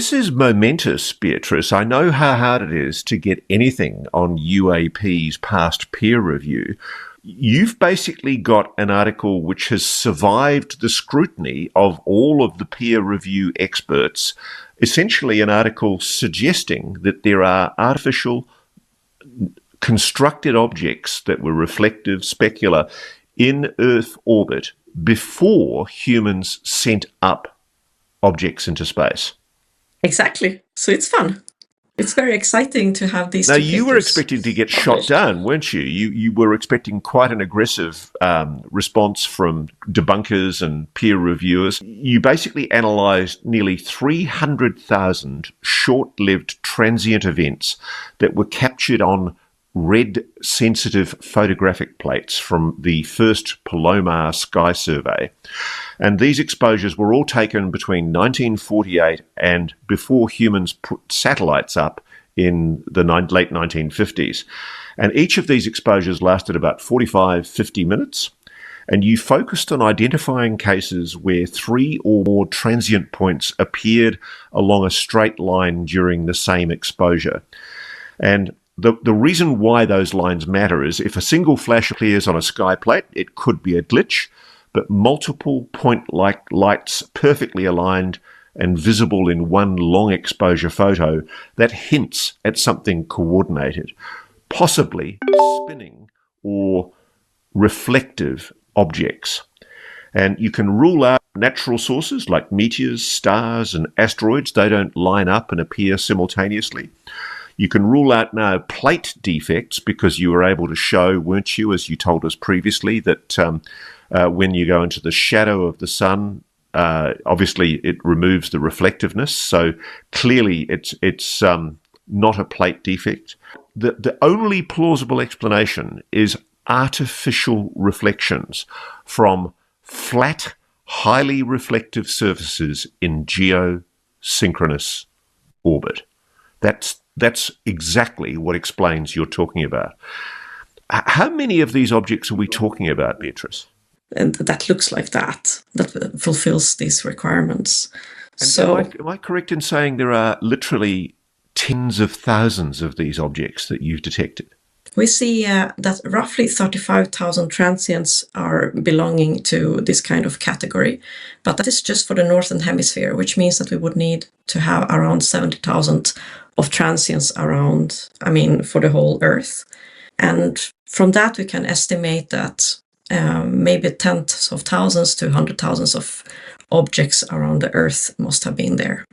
This is momentous, Beatrice. I know how hard it is to get anything on UAP's past peer review. You've basically got an article which has survived the scrutiny of all of the peer review experts, essentially an article suggesting that there are artificial constructed objects that were reflective, specular, in Earth orbit before humans sent up objects into space. Exactly. So it's fun. It's very exciting to have these Now, two you were papers expecting to get shot published. down, weren't you? You were expecting quite an aggressive response from debunkers and peer reviewers. You basically analysed nearly 300,000 short-lived transient events that were captured on red-sensitive photographic plates from the first Palomar sky survey. And these exposures were all taken between 1948 and before humans put satellites up in the late 1950s. And each of these exposures lasted about 45, 50 minutes. And you focused on identifying cases where 3 or more transient points appeared along a straight line during the same exposure. And the reason why those lines matter is if a single flash appears on a sky plate, it could be a glitch, but multiple point-like lights perfectly aligned and visible in one long exposure photo, that hints at something coordinated, possibly spinning or reflective objects. And you can rule out natural sources like meteors, stars, and asteroids. They don't line up and appear simultaneously. You can rule out now plate defects because you were able to show, weren't you, as you told us previously, that when you go into the shadow of the sun, obviously it removes the reflectiveness. So clearly it's not a plate defect. The only plausible explanation is artificial reflections from flat, highly reflective surfaces in geosynchronous orbit. That's exactly what explains you're talking about. How many of these objects are we talking about, Beatrice? And that looks like that fulfills these requirements. And So am I correct in saying there are literally tens of thousands of these objects that you've detected? we see that roughly 35,000 transients are belonging to this kind of category, but that is just for the Northern Hemisphere, which means that we would need to have around 70,000 of transients around, for the whole Earth. And from that, we can estimate that maybe tens of thousands to hundred thousands of objects around the Earth must have been there.